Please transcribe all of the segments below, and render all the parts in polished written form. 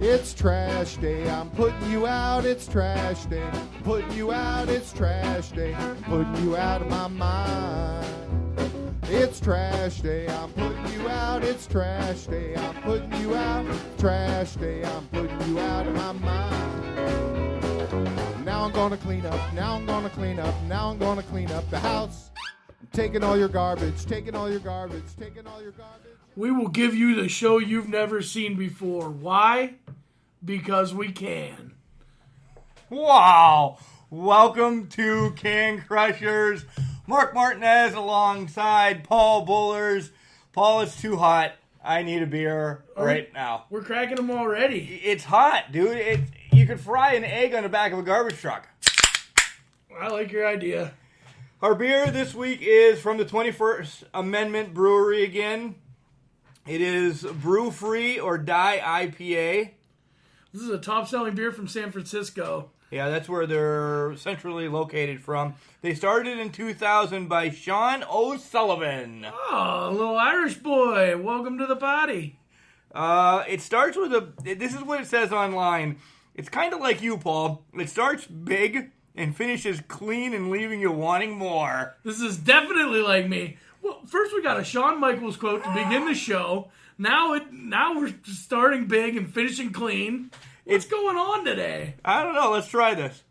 It's trash day. I'm putting you out. It's trash day. I'm putting you out. It's trash day. I'm putting you out of my mind. It's trash day. I'm putting you out. It's trash day. I'm putting you out. Trash day. I'm putting you out of my mind. Now I'm gonna clean up. Now I'm gonna clean up. Now I'm gonna clean up the house. I'm taking all your garbage. Taking all your garbage. Taking all your garbage. We will give you the show you've never seen before. Why? Because we can. Wow. Welcome to Can Crushers. Mark Martinez alongside Paul Bullers. Paul, it's too hot. I need a beer right now. We're cracking them already. It's hot, dude. You could fry an egg on the back of a garbage truck. I like your idea. Our beer this week is from the 21st Amendment Brewery again. It is Brew Free or Die IPA. This is a top-selling beer from San Francisco. Yeah, that's where they're centrally located from. They started in 2000 by Sean O'Sullivan. Oh, a little Irish boy. Welcome to the party. It starts with this is what it says online. It's kind of like you, Paul. It starts big and finishes clean and leaving you wanting more. This is definitely like me. Well, first we got a Shawn Michaels quote to begin the show. Now we're starting big and finishing clean. What's going on today? I don't know. Let's try this.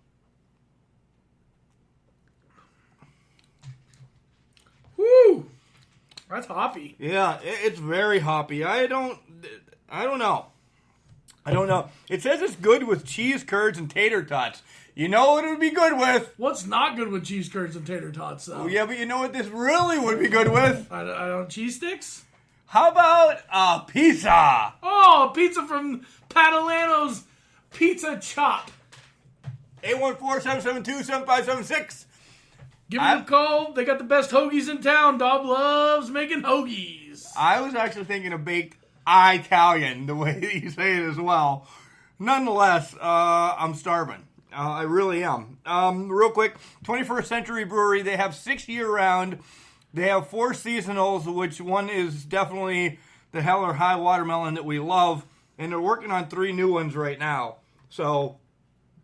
Woo! That's hoppy. Yeah, it's very hoppy. I don't know. It says it's good with cheese curds and tater tots. You know what it would be good with? What's not good with cheese curds and tater tots, though? Oh, yeah, but you know what this really would be good with? I don't cheese sticks? How about a pizza? Oh, pizza from Padalano's Pizza Chop. 814-772-7576. Give them a call. They got the best hoagies in town. Dob loves making hoagies. I was actually thinking of baked Italian, the way that you say it as well. Nonetheless, I'm starving. I really am. Real quick, 21st Century Brewery, they have 6 year-round. They have 4 seasonals, which one is definitely the Hell or High Watermelon that we love. And they're working on 3 new ones right now. So,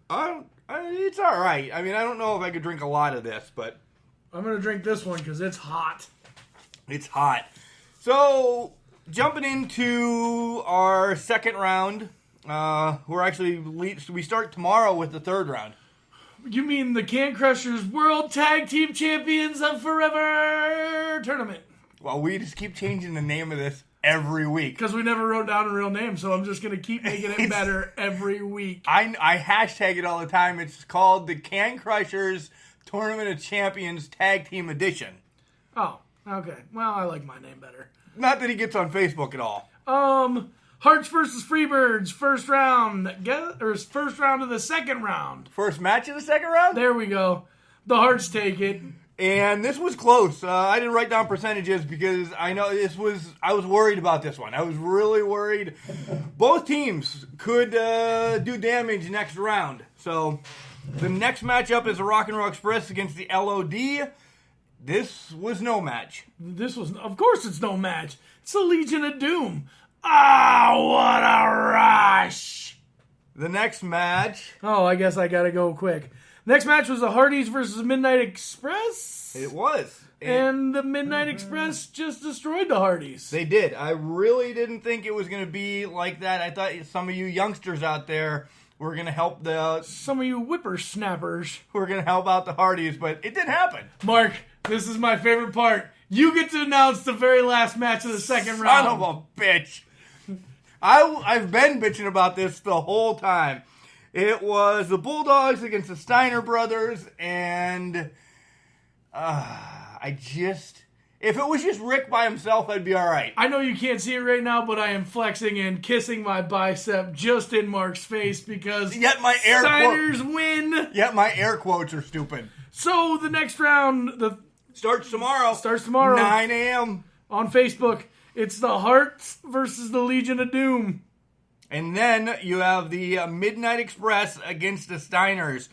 it's all right. I mean, I don't know if I could drink a lot of this, but I'm going to drink this one because it's hot. It's hot. So, jumping into our second round, we start tomorrow with the third round. You mean the Can Crushers World Tag Team Champions of Forever Tournament? Well, we just keep changing the name of this every week. Because we never wrote down a real name, so I'm just going to keep making it better every week. I hashtag it all the time. It's called the Can Crushers Tournament of Champions Tag Team Edition. Oh, okay. Well, I like my name better. Not that he gets on Facebook at all. Hearts versus Freebirds, first round of the second round. First match of the second round? There we go. The Hearts take it. And this was close. I didn't write down percentages because I was worried about this one. I was really worried. Both teams could do damage next round. So the next matchup is the Rock and Roll Express against the LOD. This was no match. Of course it's no match. It's the Legion of Doom. Ah, what a rush! The next match. Oh, I guess I gotta go quick. Next match was the Hardys versus Midnight Express. It was. And the Midnight Express just destroyed the Hardys. They did. I really didn't think it was going to be like that. I thought some of you youngsters out there were going to help some of you whippersnappers were going to help out the Hardys, but it didn't happen. Mark, this is my favorite part. You get to announce the very last match of the second round. Son of a bitch. I've been bitching about this the whole time. It was the Bulldogs against the Steiner brothers, and if it was just Rick by himself, I'd be all right. I know you can't see it right now, but I am flexing and kissing my bicep just in Mark's face because Yet my Steiners win. Yet my air quotes are stupid. So the next round starts tomorrow. 9 a.m. on Facebook. It's the Hearts versus the Legion of Doom. And then you have the Midnight Express against the Steiners.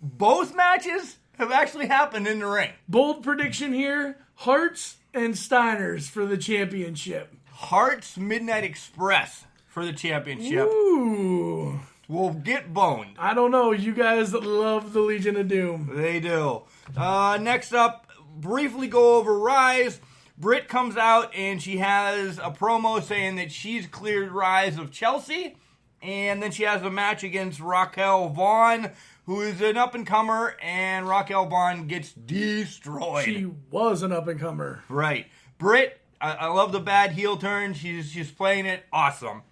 Both matches have actually happened in the ring. Bold prediction here, Hearts and Steiners for the championship. Hearts Midnight Express for the championship. Ooh. Will get boned. I don't know. You guys love the Legion of Doom. They do. Next up, briefly go over Rise. Britt comes out and she has a promo saying that she's cleared Rise of Chelsea. And then she has a match against Raquel Vaughn, who is an up-and-comer, and Raquel Vaughn gets destroyed. She was an up-and-comer. Right. Britt, I love the bad heel turn. She's playing it awesome.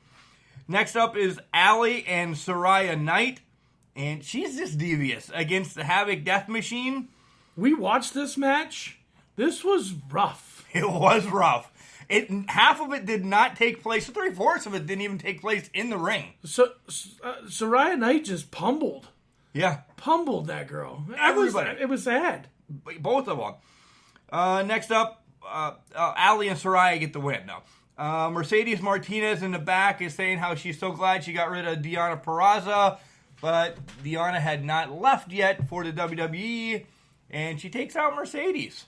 Next up is Allie and Saraya Knight, and she's just devious against the Havoc Death Machine. We watched this match. This was rough. It was rough. Half of it did not take place. 3/4 of it didn't even take place in the ring. So Saraya Knight just pummeled Yeah, that girl. Everybody. It was sad. both of them. Next up, Allie and Saraya get the win now. Mercedes Martinez in the back is saying how she's so glad she got rid of Deonna Purrazzo, but Deonna had not left yet for the WWE, and she takes out Mercedes.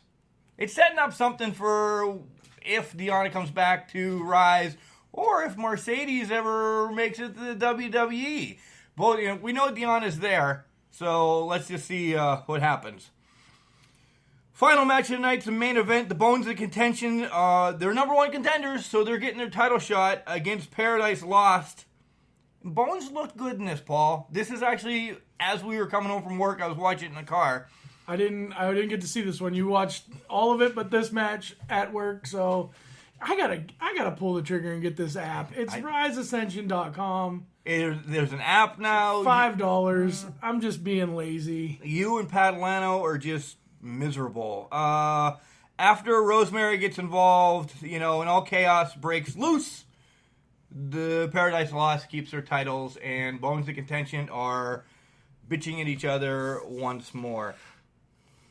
It's setting up something for if Deonna comes back to Rise, or if Mercedes ever makes it to the WWE. Both, we know Deonna's there, so let's just see what happens. Final match of the night's the main event. The Bones of Contention, they're number one contenders, so they're getting their title shot against Paradise Lost. Bones looked good in this, Paul. This is actually, as we were coming home from work, I was watching it in the car. I didn't get to see this one. You watched all of it, but this match at work, so I gotta pull the trigger and get this app. It's riseascension.com. There's an app now. $5. I'm just being lazy. You and Padalano are just miserable. After Rosemary gets involved, and all chaos breaks loose, the Paradise Lost keeps their titles, and Bones of Contention are bitching at each other once more.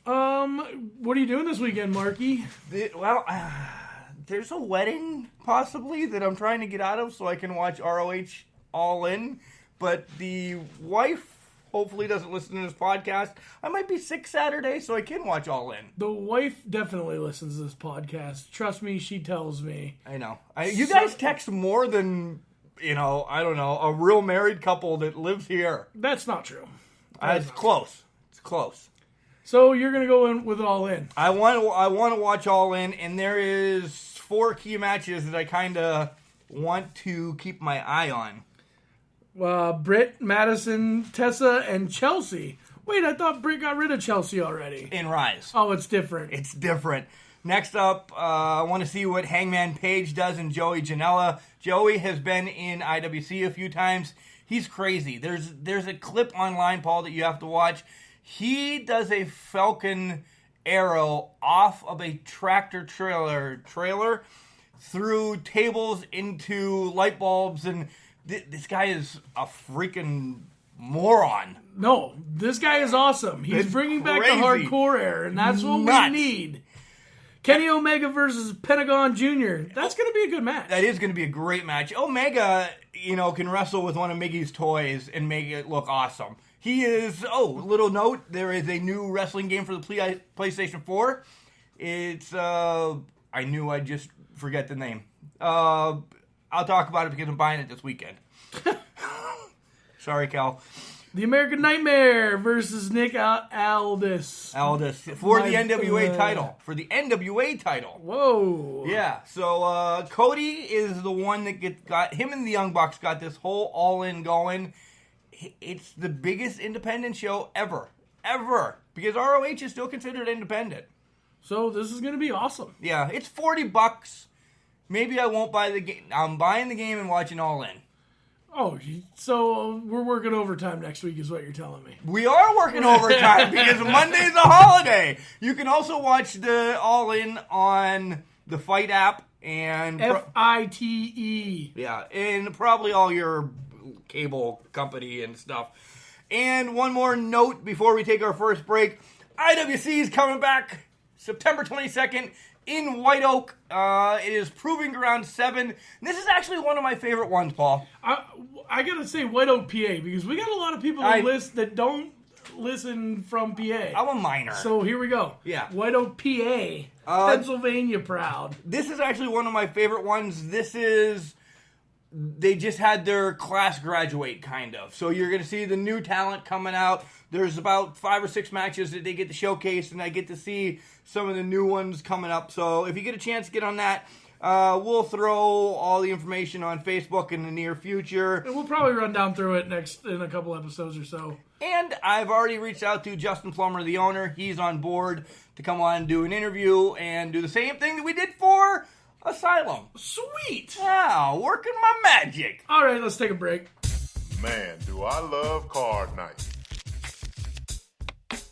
What are you doing this weekend, Marky? There's a wedding, possibly, that I'm trying to get out of so I can watch ROH All In, but the wife hopefully doesn't listen to this podcast. I might be sick Saturday, so I can watch All In. The wife definitely listens to this podcast. Trust me, she tells me. I know. You guys text more than, I don't know, a real married couple that lives here. That's not true. It's close. It's close. So you're going to go in with All In. I want to watch All In, and there is 4 key matches that I kind of want to keep my eye on. Britt, Madison, Tessa, and Chelsea. Wait, I thought Britt got rid of Chelsea already. In Rise. Oh, it's different. It's different. Next up, I want to see what Hangman Page does in Joey Janela. Joey has been in IWC a few times. He's crazy. There's a clip online, Paul, that you have to watch. He does a Falcon arrow off of a tractor trailer through tables into light bulbs, and this guy is a freaking moron. No, this guy is awesome. He's bringing back the hardcore era, and that's what we need. Kenny Omega versus Pentagon Jr. That's going to be a good match. That is going to be a great match. Omega, can wrestle with one of Miggy's toys and make it look awesome. He is, little note, there is a new wrestling game for the PlayStation 4. It's, I knew I'd just forget the name. I'll talk about it because I'm buying it this weekend. Sorry, Cal. The American Nightmare versus Nick Aldis. For the NWA title. For the NWA title. Whoa. Yeah, so Cody is the one that got him and the Young Bucks got this whole All-In going. It's the biggest independent show ever. Because ROH is still considered independent. So this is going to be awesome. Yeah, it's $40. Maybe I won't buy the game. I'm buying the game and watching All In. Oh, so we're working overtime next week is what you're telling me. We are working overtime because Monday's a holiday. You can also watch the All In on the Fight app and FITE. Yeah, and probably all your cable company and stuff. And one more note before we take our first break. IWC is coming back September 22nd in White Oak. It is Proving Ground 7. This is actually one of my favorite ones, Paul. I gotta say White Oak, PA, because we got a lot of people that don't listen from PA. I'm a minor. So here we go. Yeah. White Oak, PA. Pennsylvania proud. This is actually one of my favorite ones. This is they just had their class graduate, kind of. So you're going to see the new talent coming out. There's about 5 or 6 matches that they get to showcase, and I get to see some of the new ones coming up. So if you get a chance to get on that, we'll throw all the information on Facebook in the near future. And we'll probably run down through it next in a couple episodes or so. And I've already reached out to Justin Plummer, the owner. He's on board to come on and do an interview and do the same thing that we did for Asylum. Sweet! Yeah, working my magic. All right, let's take a break. Man, do I love card night.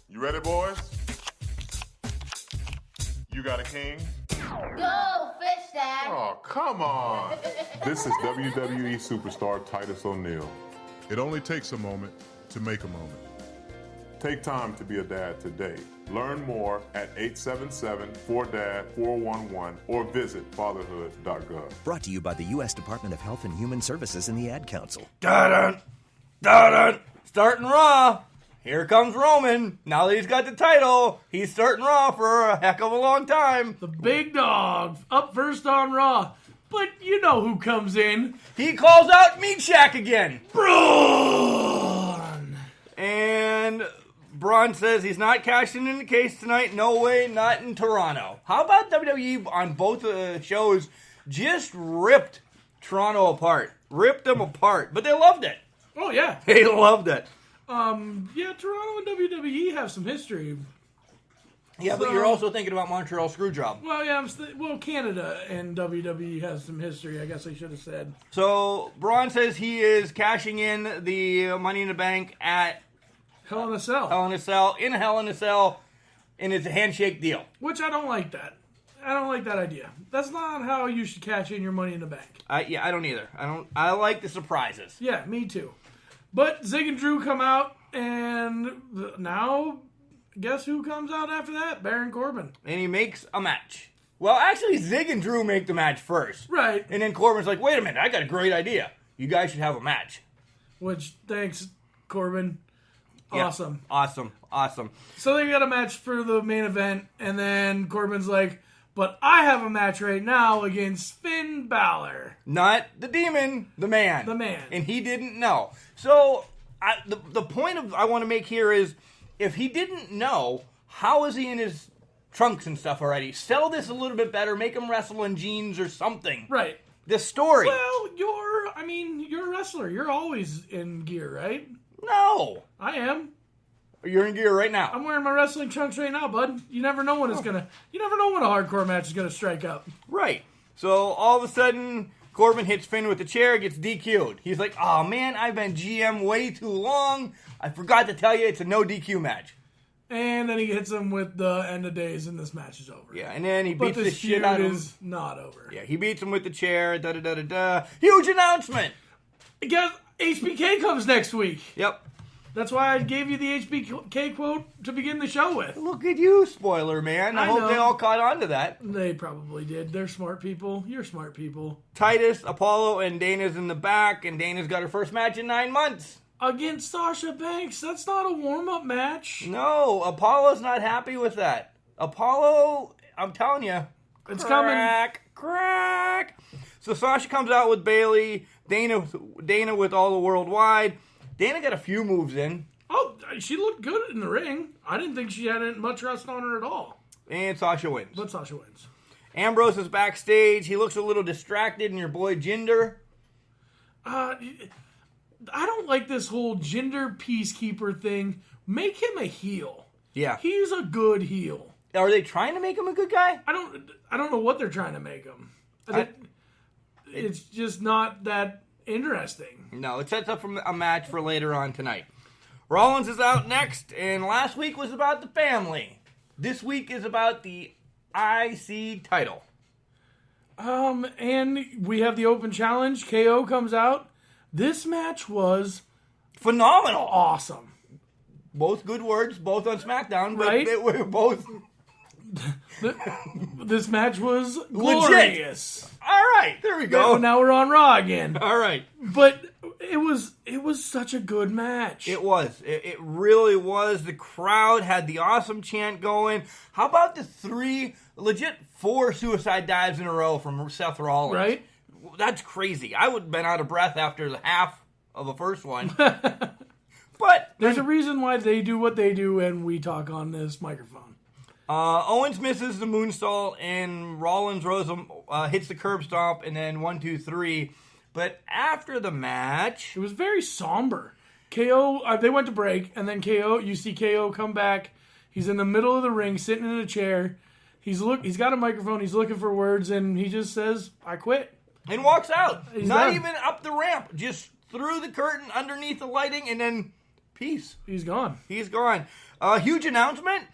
You ready, boys? You got a king? Go, fish dad. Oh, come on. This is WWE superstar Titus O'Neil. It only takes a moment to make a moment. Take time to be a dad today. Learn more at 877-4DAD-411 or visit fatherhood.gov. Brought to you by the U.S. Department of Health and Human Services and the Ad Council. Dun-dun, dun-dun. Starting Raw. Here comes Roman. Now that he's got the title, he's starting Raw for a heck of a long time. The big dog up first on Raw. But you know who comes in. He calls out Meat Shack again. Braun! And Braun says he's not cashing in the case tonight. No way, not in Toronto. How about WWE on both shows just ripped Toronto apart? Ripped them apart. But they loved it. Oh, yeah. They loved it. Yeah, Toronto and WWE have some history. Yeah, but you're also thinking about Montreal Screwjob. Well, yeah, Canada and WWE has some history, I guess I should have said. So, Braun says he is cashing in the Money in the Bank at Hell in a Cell. Hell in a Cell, in Hell in a Cell, and it's a handshake deal. Which I don't like that. I don't like that idea. That's not how you should cash in your Money in the Bank. Yeah, I don't either. I like the surprises. Yeah, me too. But Zig and Drew come out, and now, guess who comes out after that? Baron Corbin. And he makes a match. Well, actually, Zig and Drew make the match first. Right. And then Corbin's like, wait a minute, I got a great idea. You guys should have a match. Which, thanks, Corbin. Yeah. Awesome. Awesome. So they got a match for the main event, and then Corbin's like, but I have a match right now against Finn Balor. Not the demon, the man. The man. And he didn't know. So, the point I want to make here is, if he didn't know, how is he in his trunks and stuff already? Sell this a little bit better, make him wrestle in jeans or something. Right. The story. Well, you're a wrestler. You're always in gear, right? No. I am. You're in gear right now. I'm wearing my wrestling trunks right now, bud. You never know when you never know when a hardcore match is gonna strike up. Right. So all of a sudden, Corbin hits Finn with the chair, gets DQ'd. He's like, oh man, I've been GM way too long. I forgot to tell you it's a no DQ match. And then he hits him with the end of days, and this match is over. Yeah, and then he But beats the this shit feud out of him. is not over. Yeah, he beats him with the chair. Da-da-da-da-da. Huge announcement. Guess HBK comes next week. Yep. That's why I gave you the HBK quote to begin the show with. Look at you, spoiler man. I hope know. they all caught on to that. They probably did. They're smart people. You're smart people. Titus, Apollo, and Dana's in the back, and Dana's got her first match in 9 months. Against Sasha Banks. That's not a warm-up match. No, Apollo's not happy with that. Apollo, I'm telling you, It's crack. So Sasha comes out with Bayley, Dana with all the worldwide. Dana got a few moves in. Oh, she looked good in the ring. I didn't think she had much rust on her at all. And Sasha wins. But Sasha wins. Ambrose is backstage. He looks a little distracted, and your boy Jinder. I don't like this whole Jinder peacekeeper thing. Make him a heel. Yeah. He's a good heel. Are they trying to make him a good guy? I don't know what they're trying to make him. It's just not that interesting. No, it sets up for a match for later on tonight. Rollins is out next, and last week was about the family. This week is about the IC title. And we have the open challenge. KO comes out. This match was Phenomenal. awesome. Both good words, both on SmackDown, but Right? they were both... This match was glorious. All right, there we go. Now we're on Raw again. All right. But it was such a good match. It was. It really was. The crowd had the awesome chant going. How about the 4 suicide dives in a row from Seth Rollins? Right? That's crazy. I would have been out of breath after the half of the first one. But There's a reason why they do what they do and we talk on this microphone. Owens misses the moonsault and Rollins hits the curb stomp and then 1, 2, 3. But after the match, It was very somber. KO, they went to break, and then you see KO come back. He's in the middle of the ring, sitting in a chair. He's got a microphone. He's looking for words, and he just says, "I quit." and walks out. He's Not done. even up the ramp, just through the curtain underneath the lighting, and then peace. He's gone. He's gone. Huge announcement.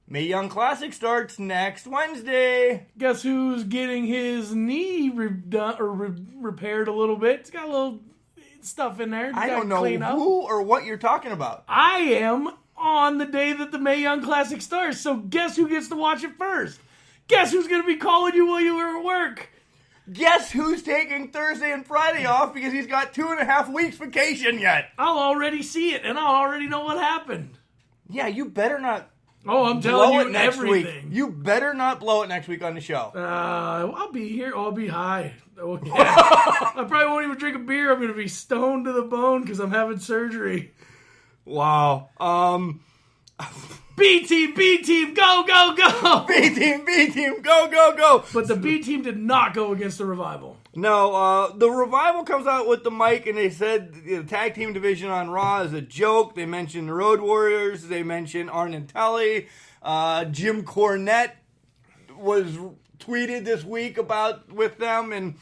Mae Young Classic starts next Wednesday. Guess who's getting his knee repaired a little bit? It's got a little stuff in there. I don't know clean up. who or what you're talking about. I am on the day that the Mae Young Classic starts, so guess who gets to watch it first? Guess who's going to be calling you while you were at work? Guess who's taking Thursday and Friday off because he's got 2.5 weeks vacation yet? I'll already see it, and I'll already know what happened. Yeah, you better not Oh, I'm blow telling it you next everything. week. You better not blow it next week on the show. I'll be here. I'll be high. Oh, yeah. I probably won't even drink a beer. I'm going to be stoned to the bone because I'm having surgery. Wow. B team, go, go, go! B team, go, go, go. But the B team did not go against the Revival. No, the Revival comes out with the mic and they said the tag team division on Raw is a joke. They mentioned the Road Warriors. They mentioned Arn and Telly. Jim Cornette was tweeted this week with them, and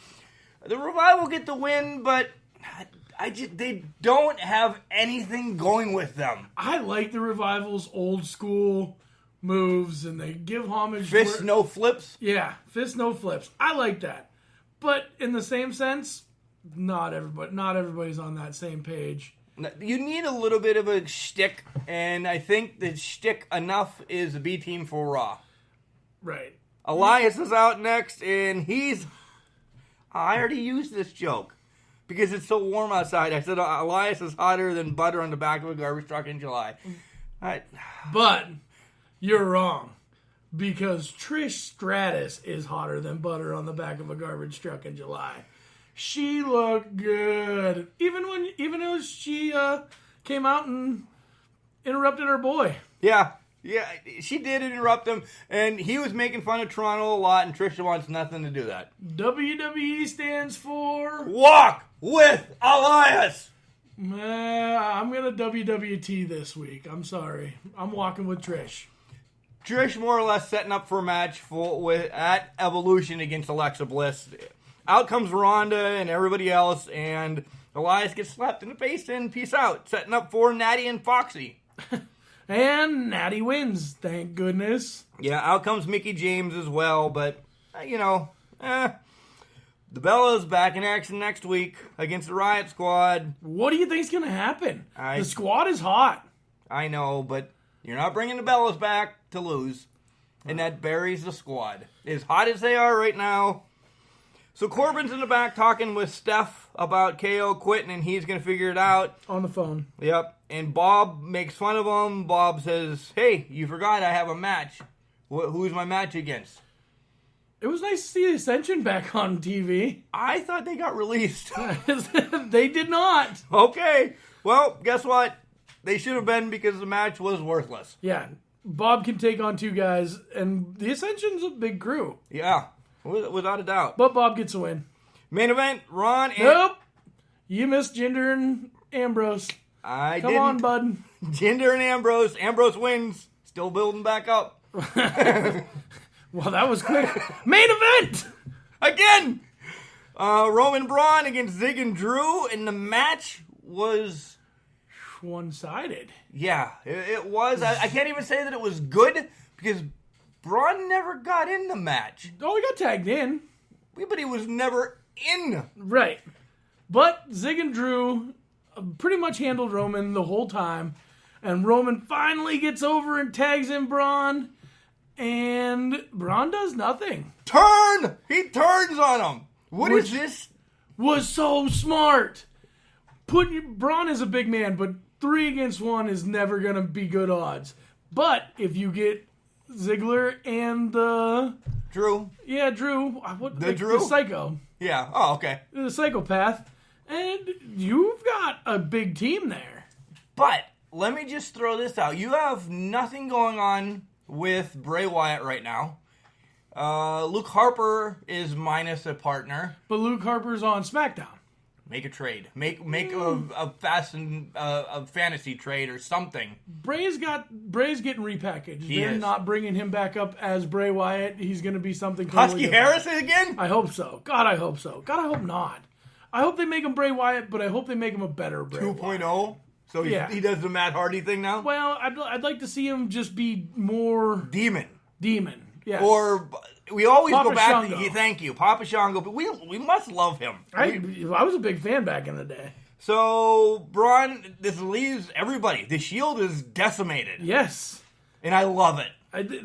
the Revival get the win, but they don't have anything going with them. I like the Revival's old school moves, and they give homage. Fist, no flips. Yeah, fist, no flips. I like that. But in the same sense, not everybody's on that same page. You need a little bit of a shtick, and I think the shtick enough is the B team for Raw. Right. Elias is out next, and I already used this joke because it's so warm outside. I said Elias is hotter than butter on the back of a garbage truck in July. But you're wrong. Because Trish Stratus is hotter than butter on the back of a garbage truck in July. She looked good. Even though she came out and interrupted her boy. Yeah, she did interrupt him, and he was making fun of Toronto a lot, and Trish wants nothing to do that. WWE stands for... Walk with Elias! I'm going to WWT this week. I'm sorry. I'm walking with Trish. Trish more or less setting up for a match at Evolution against Alexa Bliss. Out comes Ronda and everybody else, and Elias gets slapped in the face and peace out. Setting up for Natty and Foxy. And Natty wins, thank goodness. Yeah, out comes Mickie James as well, but, the Bella's back in action next week against the Riot Squad. What do you think's going to happen? The squad is hot. I know, but you're not bringing the Bellas back to lose, and that buries the squad. As hot as they are right now. So Corbin's in the back talking with Steph about KO quitting, and he's going to figure it out. On the phone. Yep, and Bob makes fun of him. Bob says, "Hey, you forgot I have a match. Who's my match against?" It was nice to see Ascension back on TV. I thought they got released. They did not. Okay, well, guess what? They should have been because the match was worthless. Yeah, Bob can take on two guys, and the Ascension's a big crew. Yeah, without a doubt. But Bob gets a win. Main event, Ron and... Nope. You missed Jinder and Ambrose. Come on, bud. Jinder and Ambrose. Ambrose wins. Still building back up. Well, that was quick. Main event! Again! Roman Braun against Zig and Drew, and the match was... one-sided. Yeah, it was. I can't even say that it was good, because Braun never got in the match. Oh, he got tagged in. But he was never in. Right. But Zig and Drew pretty much handled Roman the whole time, and Roman finally gets over and tags in Braun, and Braun does nothing. Turn! He turns on him. What is this? Was so smart. Braun is a big man, but 3 against 1 is never going to be good odds. But if you get Ziggler and the Drew. Yeah, Drew. The Drew? The psycho. Yeah. Oh, okay. The psychopath. And you've got a big team there. But let me just throw this out. You have nothing going on with Bray Wyatt right now. Luke Harper is minus a partner. But Luke Harper's on SmackDown. Make a trade. Make a fantasy trade or something. Bray's getting repackaged. He They're is. not bringing him back up as Bray Wyatt. He's going to be something totally Husky different. Harris again? I hope so. God, I hope so. God, I hope not. I hope they make him Bray Wyatt, but I hope they make him a better Bray Wyatt. 2.0? So Yeah. he does the Matt Hardy thing now? Well, I'd like to see him just be more Demon. Yes. Or we always Papa go back Shango. to, thank you, Papa Shango, but we must love him. I was a big fan back in the day. So, Braun, this leaves everybody. The Shield is decimated. Yes. And I love it.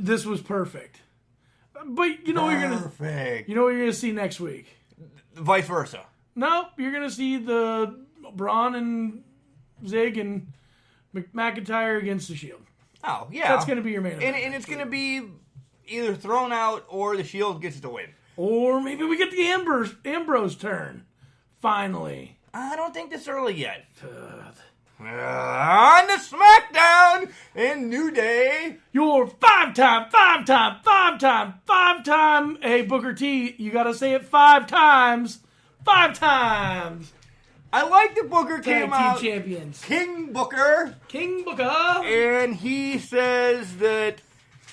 This was perfect. But you know what you're gonna Perfect. what you're gonna see next week. Vice versa. No, you're gonna see the Braun and Zig and McIntyre against the Shield. Oh, yeah. That's gonna be your main event. And it's going to be either thrown out or the Shield gets to win. Or maybe we get the Ambrose turn. Finally. I don't think this early yet. On to SmackDown in New Day. Your five-time. Hey, Booker T, you gotta say it 5 times. 5 times. I like that Booker Tag came team out. champions. King Booker. King Booker. And he says that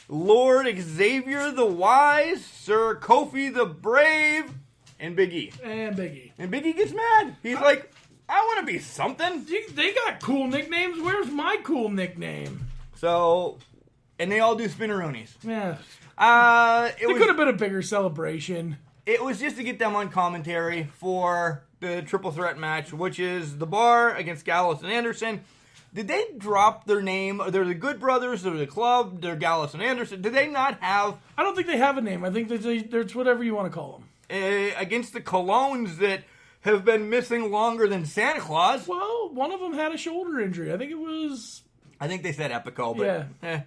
Lord Xavier the Wise, Sir Kofi the Brave, and Big E. And Biggie. And Big E gets mad. He's like, I want to be something. They got cool nicknames. Where's my cool nickname? So, and they all do spinneroonies. Yeah. It It could have been a bigger celebration. It was just to get them on commentary for the triple threat match, which is The Bar against Gallows and Anderson. Did they drop their name? They're the Good Brothers, they're the Club, they're Gallows and Anderson. Did they not have... I don't think they have a name. I think there's whatever you want to call them. Against the Colognes that have been missing longer than Santa Claus? Well, one of them had a shoulder injury. I think it was... I think they said Epico, but... Yeah.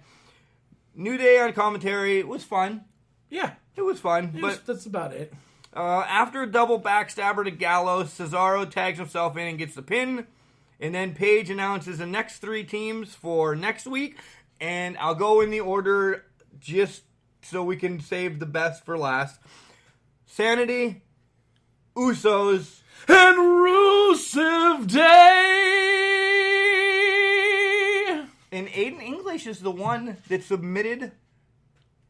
New Day on commentary. It was fun. Yeah. It was fun, but... That's about it. After a double backstabber to Gallows, Cesaro tags himself in and gets the pin. And then Paige announces the next 3 teams for next week. And I'll go in the order just so we can save the best for last. Sanity, Usos, And Rusev Day! and Aiden English is the one that submitted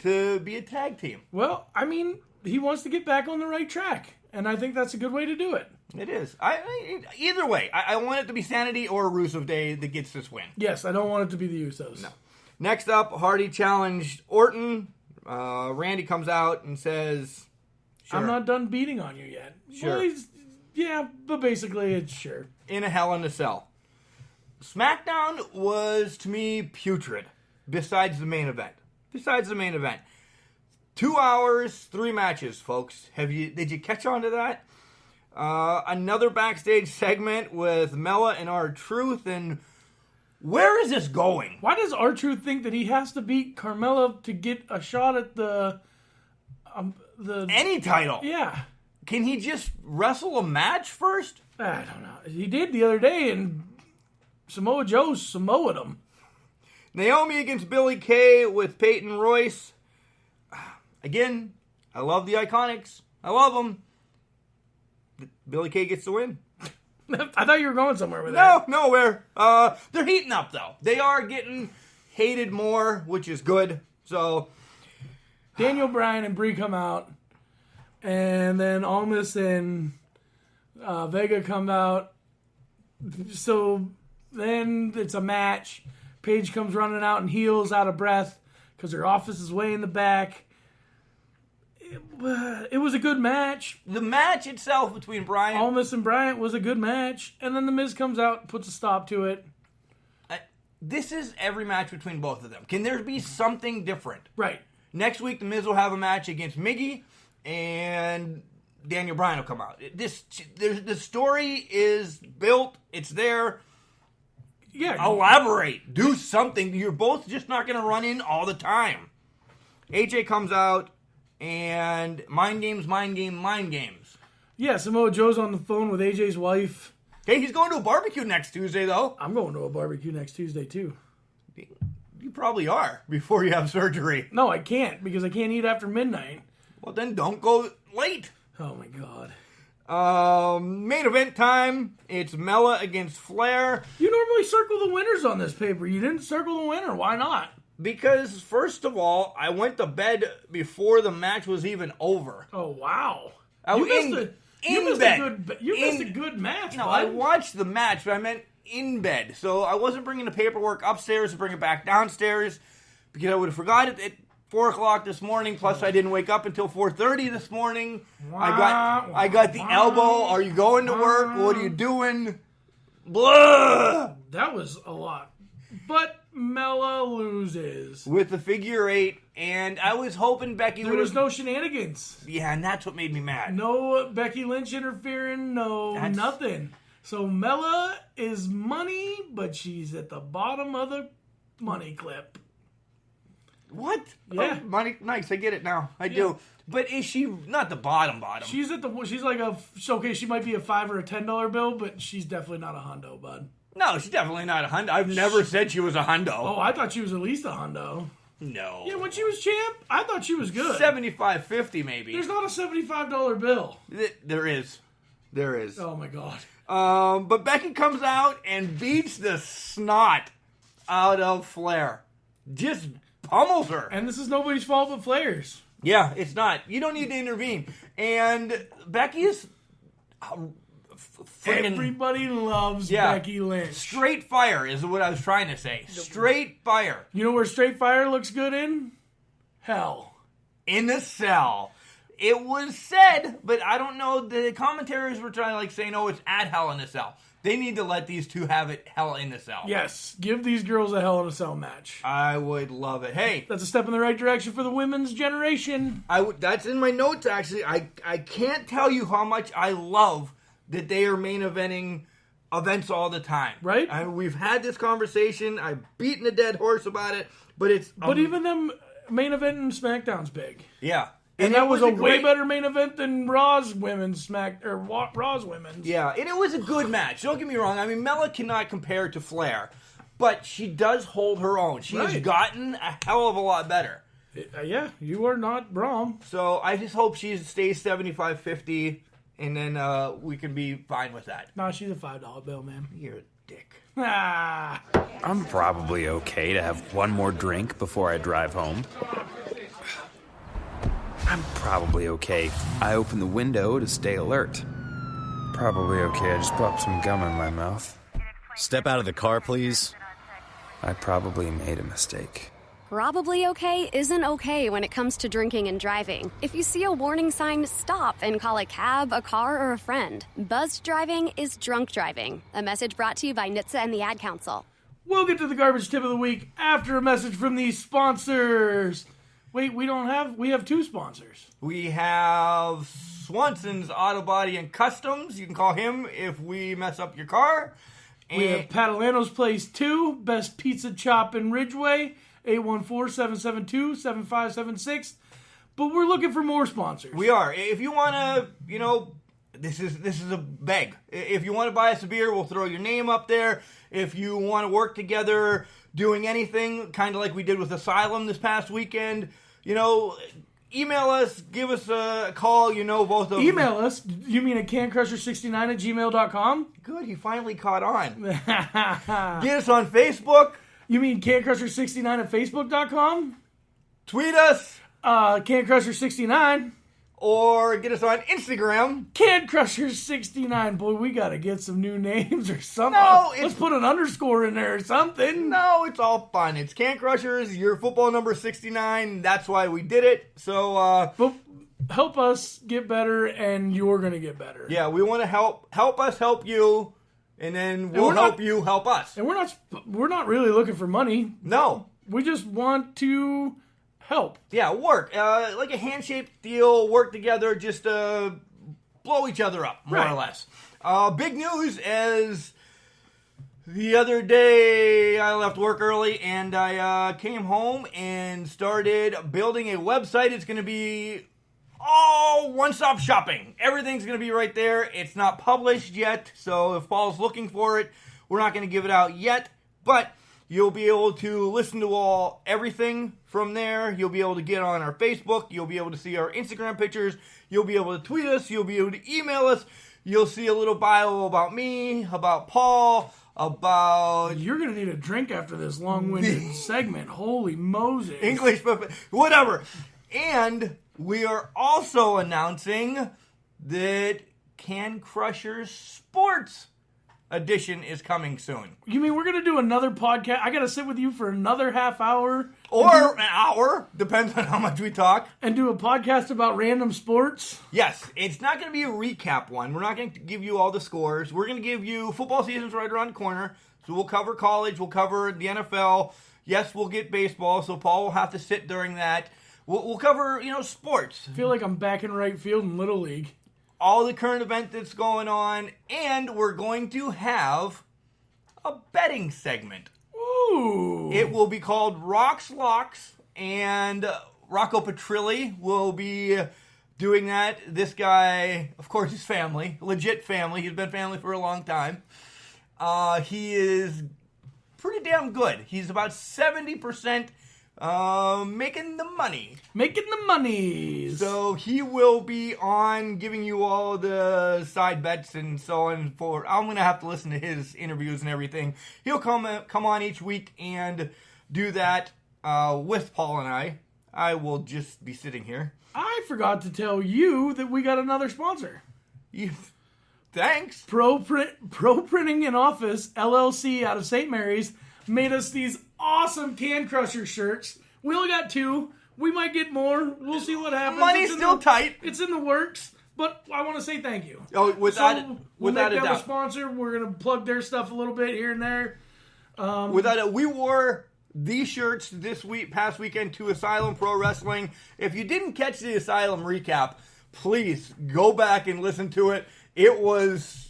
to be a tag team. Well, I mean, he wants to get back on the right track. And I think that's a good way to do it. It is. Either way, I want it to be Sanity or Rusev Day that gets this win. Yes, I don't want it to be the Usos. No. Next up, Hardy challenged Orton. Randy comes out and says, sure. I'm not done beating on you yet. Sure. Well, yeah, but basically it's sure. In a Hell in a Cell. SmackDown was, to me, putrid. Besides the main event. 2 hours, 3 matches, folks. Did you catch on to that? Another backstage segment with Mella and R-Truth, and where is this going? Why does R-Truth think that he has to beat Carmella to get a shot at the Any title. Yeah. Can he just wrestle a match first? I don't know. He did the other day, and Samoa Joe Samoa'd him. Naomi against Billie Kay with Peyton Royce. Again, I love the Iconics. I love them. Billie Kay gets the win. I thought you were going somewhere with that. No, nowhere. They're heating up, though. They are getting hated more, which is good. So, Daniel Bryan and Brie come out, and then Almas and Vega come out. So then it's a match. Paige comes running out and heels out of breath because her office is way in the back. It was a good match. the match itself between Bryan... Almas and Bryant was a good match. And then The Miz comes out and puts a stop to it. This is every match between both of them. Can there be something different? Right. Next week, The Miz will have a match against Miggy, and Daniel Bryan will come out. The story is built. It's there. Yeah. Elaborate. Do something. You're both just not going to run in all the time. AJ comes out. and mind games. Yeah, Samoa Joe's on the phone with AJ's wife. Hey, he's going to a barbecue next Tuesday, though. I'm going to a barbecue next Tuesday, too. You probably are before you have surgery. No, I can't because I can't eat after midnight. Well, then don't go late. Oh, my God. Main event time. It's Mella against Flair. You normally circle the winners on this paper. You didn't circle the winner. Why not? Because, first of all, I went to bed before the match was even over. Oh, wow. You missed a good match, No, bud. I watched the match, but I meant in bed. So I wasn't bringing the paperwork upstairs to bring it back downstairs because I would have forgot it at 4 o'clock this morning. Plus, I didn't wake up until 4:30 this morning. I got the elbow. Are you going to work? What are you doing? Blah! That was a lot. But Mella loses. With the figure 8, and I was hoping Becky would There was have... no shenanigans. Yeah, and that's what made me mad. No Becky Lynch interfering, nothing. So Mella is money, but she's at the bottom of the money clip. What? Yeah. Oh, money, nice, I get it now. I do. But is she not the bottom? She's like she might be a $5 or a $10 bill, but she's definitely not a hundo, bud. No, she's definitely not a hundo. I've never said she was a hundo. Oh, I thought she was at least a hundo. No. Yeah, when she was champ, I thought she was good. $75.50 maybe. There's not a $75 bill. There is. Oh my God. But Becky comes out and beats the snot out of Flair. Just pummels her. And this is nobody's fault but Flair's. Yeah, it's not. You don't need to intervene. And Becky is Everybody loves Becky Lynch. Straight fire is what I was trying to say. Straight fire. You know where straight fire looks good in? Hell. In the cell. It was said, but I don't know. The commentators were trying to say, no, it's at Hell in a Cell. They need to let these two have it Hell in a Cell. Yes, give these girls a Hell in a Cell match. I would love it. Hey, that's a step in the right direction for the women's generation. That's in my notes, actually. I can't tell you how much I love that they are main eventing events all the time. Right? We've had this conversation. I've beaten a dead horse about it, but it's... But even them main eventing SmackDown's big. Yeah. And that was a way better main event than Raw's women's Raw's women's. Yeah, and it was a good match. Don't get me wrong. I mean, Mella cannot compare to Flair, but she does hold her own. She has gotten a hell of a lot better. Yeah, you are not wrong. So I just hope she stays 75-50, and then we can be fine with that. No, she's a $5 bill, man. You're a dick. I'm probably okay to have one more drink before I drive home. I'm probably okay. I open the window to stay alert. Probably okay. I just popped some gum in my mouth. Step out of the car, please. I probably made a mistake. Probably okay isn't okay when it comes to drinking and driving. If you see a warning sign, stop and call a cab, a car, or a friend. Buzzed driving is drunk driving. A message brought to you by NHTSA and the Ad Council. We'll get to the garbage tip of the week after a message from these sponsors. Wait, we have two sponsors. We have Swanson's Auto Body and Customs. You can call him if we mess up your car. And we have Padalano's Place 2, best pizza chop in Ridgeway, 814-772-7576. But we're looking for more sponsors. We are. If you want to, this is a beg. If you want to buy us a beer, we'll throw your name up there. If you want to work together doing anything, kind of like we did with Asylum this past weekend, email us, give us a call, both of them. Email us? You mean at cancrusher69@gmail.com? Good, he finally caught on. Get us on Facebook. You mean cancrusher69@facebook.com? Tweet us. Cancrusher69. Or get us on Instagram. CanCrusher69. Boy, we got to get some new names or something. No, let's put an underscore in there or something. No, it's all fun. It's Can Crushers, your football number 69. That's why we did it. So, but help us get better, and you're going to get better. Yeah, we want to help us help you, and then we'll help you help us. And we're not really looking for money. No. We just want to help. Yeah, work. Like a handshake deal, work together, just blow each other up, more or less. Big news as The other day, I left work early, and I came home and started building a website. It's going to be all one-stop shopping. Everything's going to be right there. It's not published yet, so if Paul's looking for it, we're not going to give it out yet, but you'll be able to listen to everything from there. You'll be able to get on our Facebook. You'll be able to see our Instagram pictures. You'll be able to tweet us. You'll be able to email us. You'll see a little bio about me, about Paul, about... You're going to need a drink after this long-winded segment. Holy Moses. English, whatever. And we are also announcing that Can Crushers Sports edition is coming soon. You mean we're going to do another podcast? I got to sit with you for another half hour? Or an hour, depends on how much we talk. And do a podcast about random sports? Yes, it's not going to be a recap one. We're not going to give you all the scores. We're going to give you football season's right around the corner. So we'll cover college, we'll cover the NFL. Yes, we'll get baseball, so Paul will have to sit during that. We'll cover, sports. I feel like I'm back in right field in Little League. All the current event that's going on, and we're going to have a betting segment. Ooh. It will be called Rocks Locks, and Rocco Petrilli will be doing that. This guy, of course, is family, legit family. He's been family for a long time. He is pretty damn good. He's about 70% making the money. Making the monies. So he will be on giving you all the side bets and so on forward. I'm going to have to listen to his interviews and everything. He'll come on each week and do that with Paul and I. I will just be sitting here. I forgot to tell you that we got another sponsor. Thanks. Pro Printing and Office, LLC out of St. Mary's, made us these awesome Can Crusher shirts. We only got 2. We might get more. We'll see what happens. Money's still tight. It's in the works, but I want to say thank you. Oh, without we'll make them a doubt. a sponsor. We're going to plug their stuff a little bit here and there. We wore these shirts past weekend to Asylum Pro Wrestling. If you didn't catch the Asylum recap, please go back and listen to it. It was...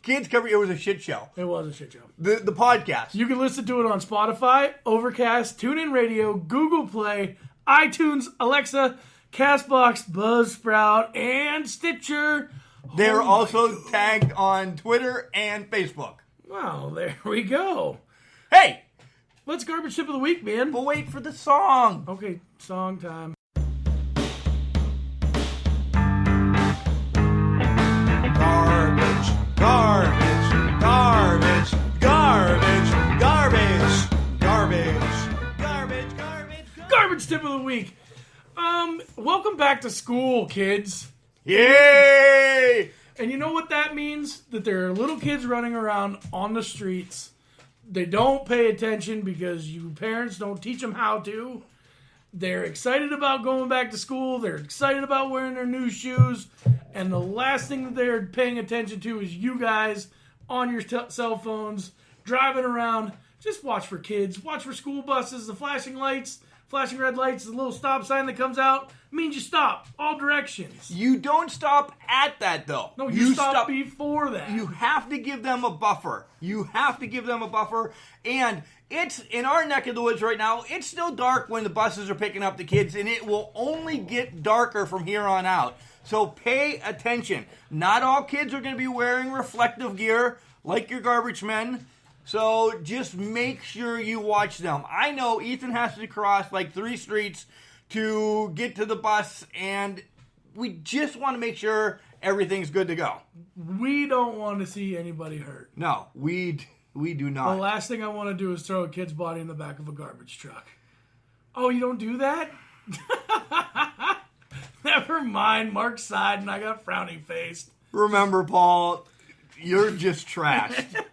kids cover. It was a shit show. It was a shit show. The podcast. You can listen to it on Spotify, Overcast, TuneIn Radio, Google Play, iTunes, Alexa, Castbox, Buzzsprout, and Stitcher. They're also tagged on Twitter and Facebook. Wow, there we go. Hey, let's garbage tip of the week, man. But wait for the song. Okay, song time. Garbage tip of the week. Welcome back to school, kids. Yay! And you know what that means? That there are little kids running around on the streets. They don't pay attention because you parents don't teach them how to. They're excited about going back to school. They're excited about wearing their new shoes. And the last thing that they're paying attention to is you guys on your cell phones, driving around. Just watch for kids. Watch for school buses, the flashing lights, flashing red lights, the little stop sign that comes out. Means you stop. All directions. You don't stop at that, though. No, you stop before that. You have to give them a buffer. And it's in our neck of the woods right now. It's still dark when the buses are picking up the kids, and it will only get darker from here on out. So pay attention. Not all kids are going to be wearing reflective gear like your garbage men. So just make sure you watch them. I know Ethan has to cross like 3 streets to get to the bus, and we just want to make sure everything's good to go. We don't want to see anybody hurt. No, we do not. The last thing I want to do is throw a kid's body in the back of a garbage truck. Oh, you don't do that? Never mind. Mark sighed, and I got frowny faced. Remember, Paul, you're just trashed.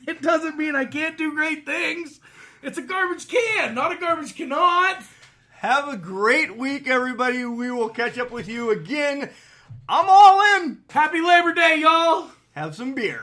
It doesn't mean I can't do great things. It's a garbage can, not a garbage cannot. Have a great week, everybody. We will catch up with you again. I'm all in. Happy Labor Day, y'all. Have some beer.